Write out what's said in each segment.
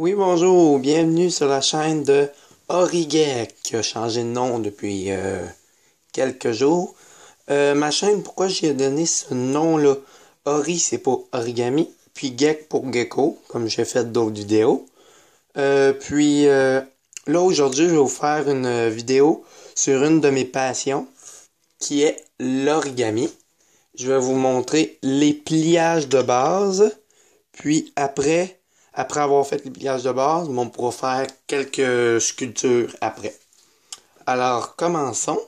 Oui, bonjour, bienvenue sur la chaîne de Origec, qui a changé de nom depuis quelques jours. Ma chaîne, pourquoi j'ai donné ce nom-là? Ori, c'est pour origami, puis Gek pour gecko, comme j'ai fait d'autres vidéos. Là, aujourd'hui, je vais vous faire une vidéo sur une de mes passions, qui est l'origami. Je vais vous montrer les pliages de base, puis après avoir fait les pliages de base, on pourra faire quelques sculptures après. Alors, commençons.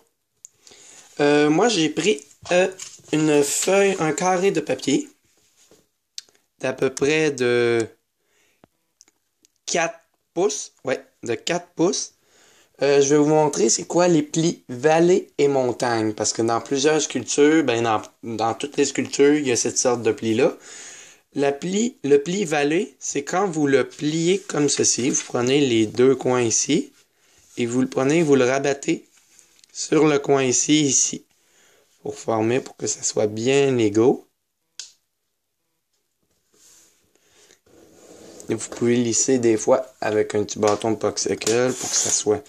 Moi, j'ai pris une feuille, un carré de papier d'à peu près de 4 pouces. Ouais, de 4 pouces. Je vais vous montrer c'est quoi les plis vallée et montagne. Parce que dans plusieurs sculptures, dans toutes les sculptures, il y a cette sorte de pli-là. Le pli vallée, c'est quand vous le pliez comme ceci. Vous prenez les deux coins ici et vous le rabattez sur le coin ici, pour que ça soit bien égaux. Et vous pouvez lisser des fois avec un petit bâton de popsicle pour que ça soit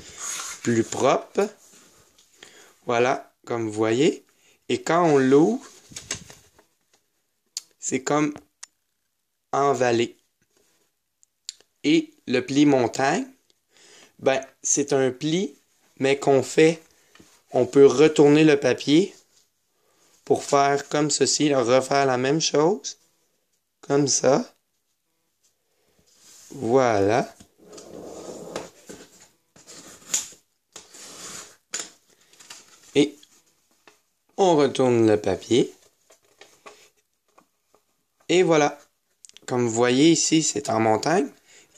plus propre. Voilà, comme vous voyez. Et quand on l'ouvre, c'est comme en vallée. Et le pli montagne, c'est un pli, mais on peut retourner le papier pour faire comme ceci, refaire la même chose, comme ça. Voilà. Et on retourne le papier. Et voilà. Comme vous voyez ici, c'est en montagne.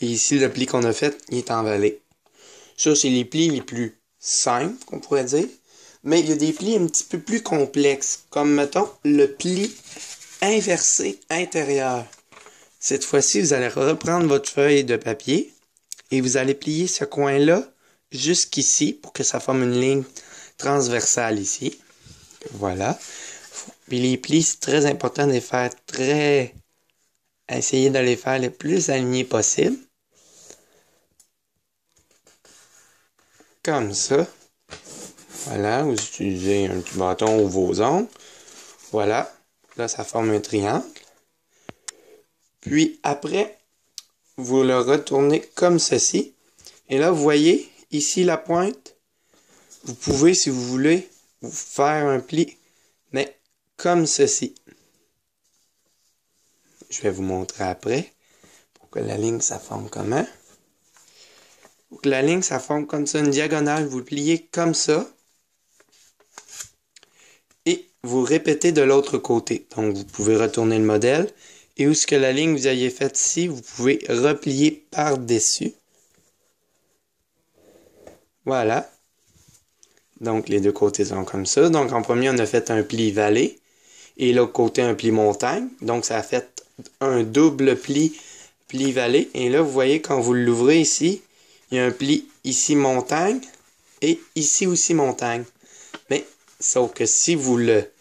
Et ici, le pli qu'on a fait, il est en vallée. Ça, c'est les plis les plus simples, qu'on pourrait dire. Mais il y a des plis un petit peu plus complexes. Comme, mettons, le pli inversé intérieur. Cette fois-ci, vous allez reprendre votre feuille de papier et vous allez plier ce coin-là jusqu'ici pour que ça forme une ligne transversale ici. Voilà. Puis les plis, c'est très important de les faire Essayez de les faire le plus alignés possible. Comme ça. Voilà, vous utilisez un petit bâton ou vos ongles. Voilà. Là, ça forme un triangle. Puis après, vous le retournez comme ceci. Et là, vous voyez, ici la pointe, vous pouvez, si vous voulez, vous faire un pli, mais comme ceci. Je vais vous montrer après, pour que la ligne, ça forme comment. Pour que la ligne, ça forme comme ça, une diagonale, vous le pliez comme ça. Et vous répétez de l'autre côté. Donc, vous pouvez retourner le modèle. Et où est-ce que la ligne que vous aviez faite ici, vous pouvez replier par-dessus. Voilà. Donc, les deux côtés sont comme ça. Donc, en premier, on a fait un pli vallée. Et l'autre côté, un pli montagne. Donc, ça a fait un double pli vallée. Et là, vous voyez, quand vous l'ouvrez ici, il y a un pli ici montagne et ici aussi montagne. Mais, sauf que si vous le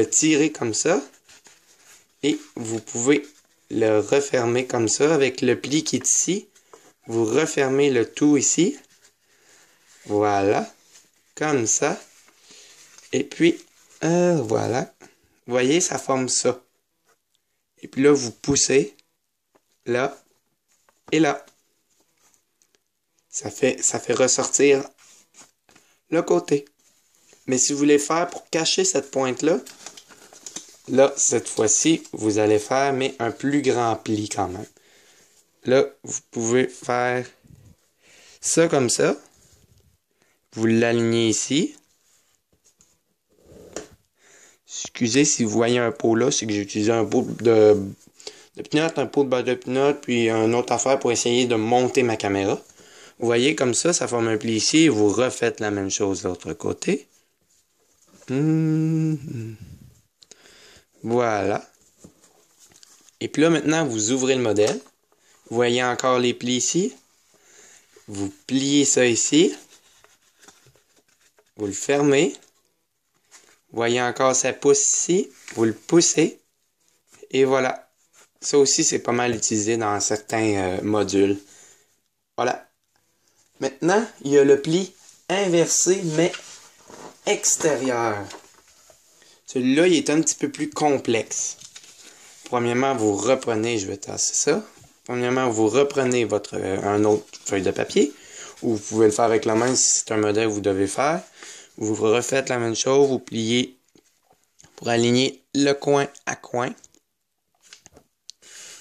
tirez comme ça, et vous pouvez le refermer comme ça avec le pli qui est ici. Vous refermez le tout ici. Voilà. Comme ça. Et puis, voilà. Vous voyez, ça forme ça. Et puis là, vous poussez. Là. Et là. Ça fait ressortir le côté. Mais si vous voulez faire pour cacher cette pointe-là, là, cette fois-ci, vous allez faire, mais un plus grand pli quand même. Là, vous pouvez faire ça comme ça. Vous l'alignez ici. Excusez si vous voyez un pot là, c'est que j'ai utilisé un pot de peanut, un pot de beurre de peanut, puis une autre affaire pour essayer de monter ma caméra. Vous voyez comme ça forme un pli ici, et vous refaites la même chose de l'autre côté. Voilà. Et puis là, maintenant, vous ouvrez le modèle. Vous voyez encore les plis ici. Vous pliez ça ici. Vous le fermez. Vous voyez encore ça pousse ici. Vous le poussez. Et voilà. Ça aussi, c'est pas mal utilisé dans certains modules. Voilà. Maintenant, il y a le pli inversé, mais extérieur. Celui-là, il est un petit peu plus complexe. Premièrement, vous reprenez, je vais tasser ça. Premièrement, vous reprenez un autre feuille de papier, ou vous pouvez le faire avec la main si c'est un modèle que vous devez faire. Vous refaites la même chose, vous pliez pour aligner le coin à coin,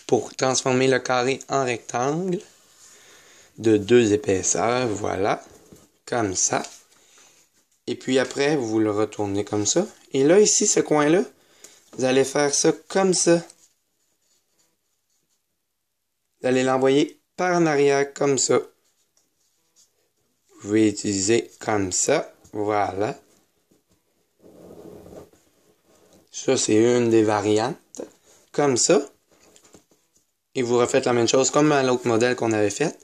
pour transformer le carré en rectangle de 2 épaisseurs, voilà, comme ça. Et puis après, vous le retournez comme ça. Et là, ici, ce coin-là, vous allez faire ça comme ça. Vous allez l'envoyer par en arrière comme ça. Vous pouvez utiliser comme ça. Voilà. Ça, c'est une des variantes. Comme ça. Et vous refaites la même chose comme à l'autre modèle qu'on avait fait.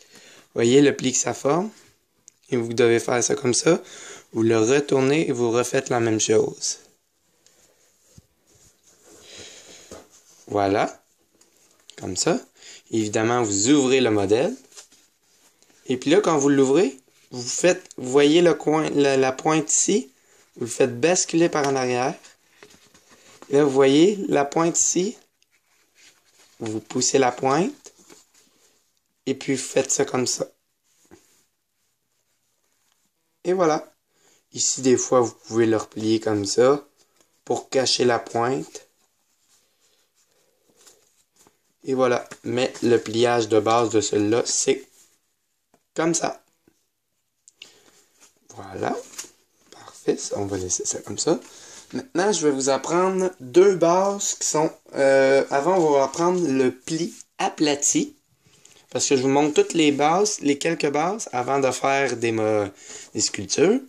Voyez le pli que ça forme. Et vous devez faire ça comme ça. Vous le retournez et vous refaites la même chose. Voilà. Comme ça. Évidemment, vous ouvrez le modèle. Et puis là, quand vous l'ouvrez, vous voyez le coin, la pointe ici. Vous le faites basculer par en arrière. Et là, vous voyez la pointe ici. Vous poussez la pointe. Et puis, vous faites ça comme ça. Et voilà. Ici, des fois, vous pouvez le replier comme ça pour cacher la pointe. Et voilà. Mais le pliage de base de celui-là, c'est comme ça. Voilà. Parfait. On va laisser ça comme ça. Maintenant, je vais vous apprendre 2 bases qui sont... avant, on va apprendre le pli aplati. Parce que je vous montre toutes les bases, les quelques bases, avant de faire des sculptures.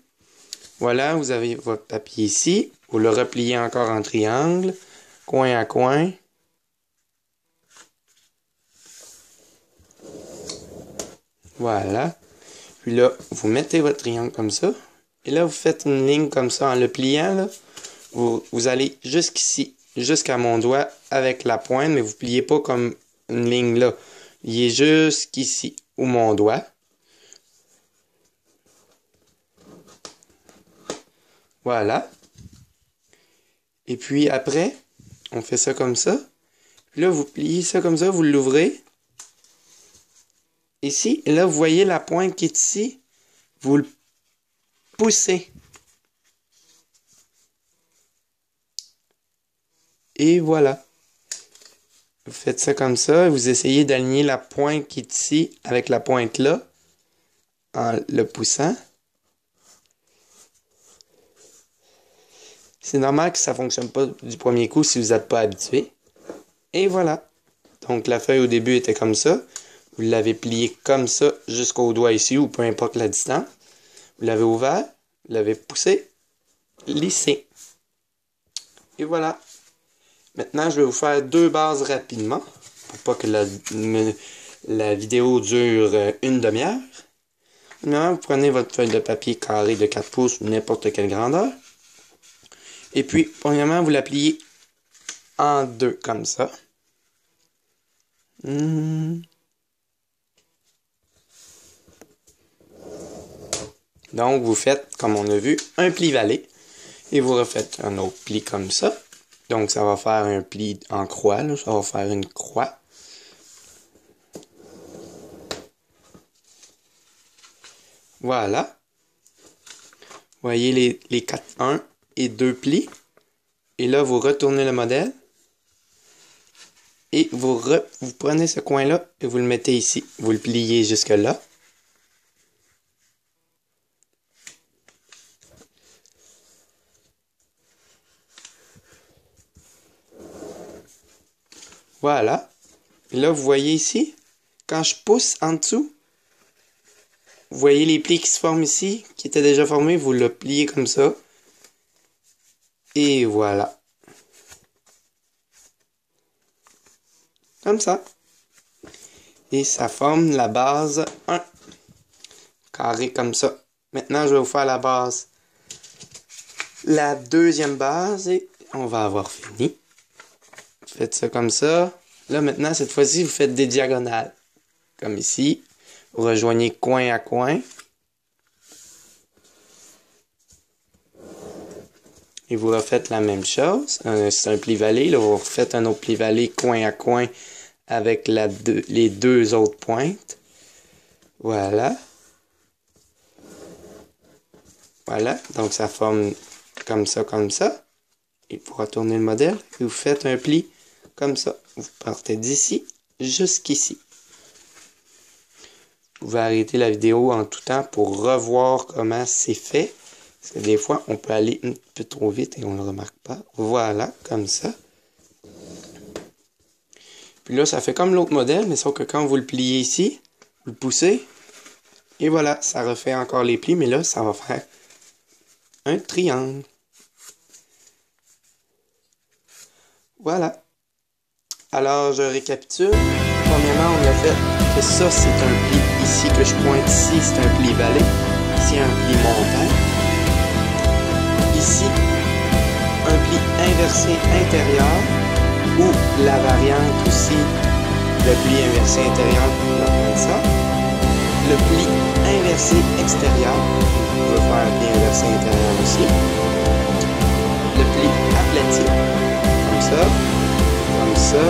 Voilà, vous avez votre papier ici. Vous le repliez encore en triangle, coin à coin. Voilà. Puis là, vous mettez votre triangle comme ça. Et là, vous faites une ligne comme ça en le pliant. Là, vous allez jusqu'ici, jusqu'à mon doigt avec la pointe, mais vous pliez pas comme une ligne là. Il est jusqu'ici, où mon doigt. Voilà. Et puis après, on fait ça comme ça. Puis là, vous pliez ça comme ça, vous l'ouvrez. Ici, et là, vous voyez la pointe qui est ici. Vous le poussez. Et voilà. Vous faites ça comme ça. Vous essayez d'aligner la pointe qui est ici avec la pointe là. En le poussant. C'est normal que ça ne fonctionne pas du premier coup si vous n'êtes pas habitué. Et voilà. Donc la feuille au début était comme ça. Vous l'avez plié comme ça jusqu'au doigt ici ou peu importe la distance. Vous l'avez ouvert, vous l'avez poussé, lissé. Et voilà. Maintenant, je vais vous faire 2 bases rapidement pour pas que la vidéo dure une demi-heure. Maintenant, vous prenez votre feuille de papier carré de 4 pouces ou n'importe quelle grandeur. Et puis, premièrement, vous la pliez en 2 comme ça. Donc, vous faites, comme on a vu, un pli valet. Et vous refaites un autre pli comme ça. Donc, ça va faire un pli en croix. Là. Ça va faire une croix. Voilà. Vous voyez les 4, 1 et 2 plis. Et là, vous retournez le modèle. Et vous prenez ce coin-là et vous le mettez ici. Vous le pliez jusque là. Voilà. Et là, vous voyez ici, quand je pousse en dessous, vous voyez les plis qui se forment ici, qui étaient déjà formés, vous le pliez comme ça. Et voilà. Comme ça. Et ça forme la base 1. Carré comme ça. Maintenant, je vais vous faire la base. La deuxième base et on va avoir fini. Faites ça comme ça. Là, maintenant, cette fois-ci, vous faites des diagonales. Comme ici. Vous rejoignez coin à coin. Et vous refaites la même chose. C'est un pli-vallée. Là, vous refaites un autre pli-vallée coin à coin avec les deux autres pointes. Voilà. Voilà. Donc, ça forme comme ça, comme ça. Et vous retournez le modèle et vous faites un pli comme ça. Vous partez d'ici jusqu'ici. Vous pouvez arrêter la vidéo en tout temps pour revoir comment c'est fait. Parce que des fois, on peut aller un peu trop vite et on ne le remarque pas. Voilà, comme ça. Puis là, ça fait comme l'autre modèle, mais sauf que quand vous le pliez ici, vous le poussez. Et voilà, ça refait encore les plis, mais là, ça va faire un triangle. Voilà. Alors, je récapitule. Premièrement, on a fait que ça, c'est un pli ici que je pointe ici, c'est un pli valet. Ici, un pli montant. Ici, un pli inversé intérieur ou la variante aussi, le pli inversé intérieur, comme ça. Le pli inversé extérieur, on peut faire un pli inversé intérieur aussi. Le pli aplati, comme ça,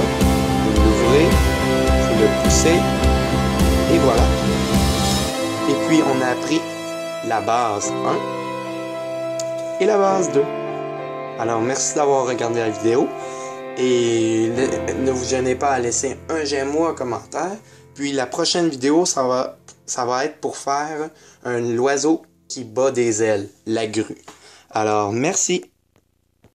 vous l'ouvrez, vous le poussez, et voilà. Et puis on a appris la base 1 et la base 2. Alors merci d'avoir regardé la vidéo et ne vous gênez pas à laisser un j'aime ou un commentaire. Puis la prochaine vidéo, ça va être pour faire l'oiseau qui bat des ailes, la grue. Alors merci.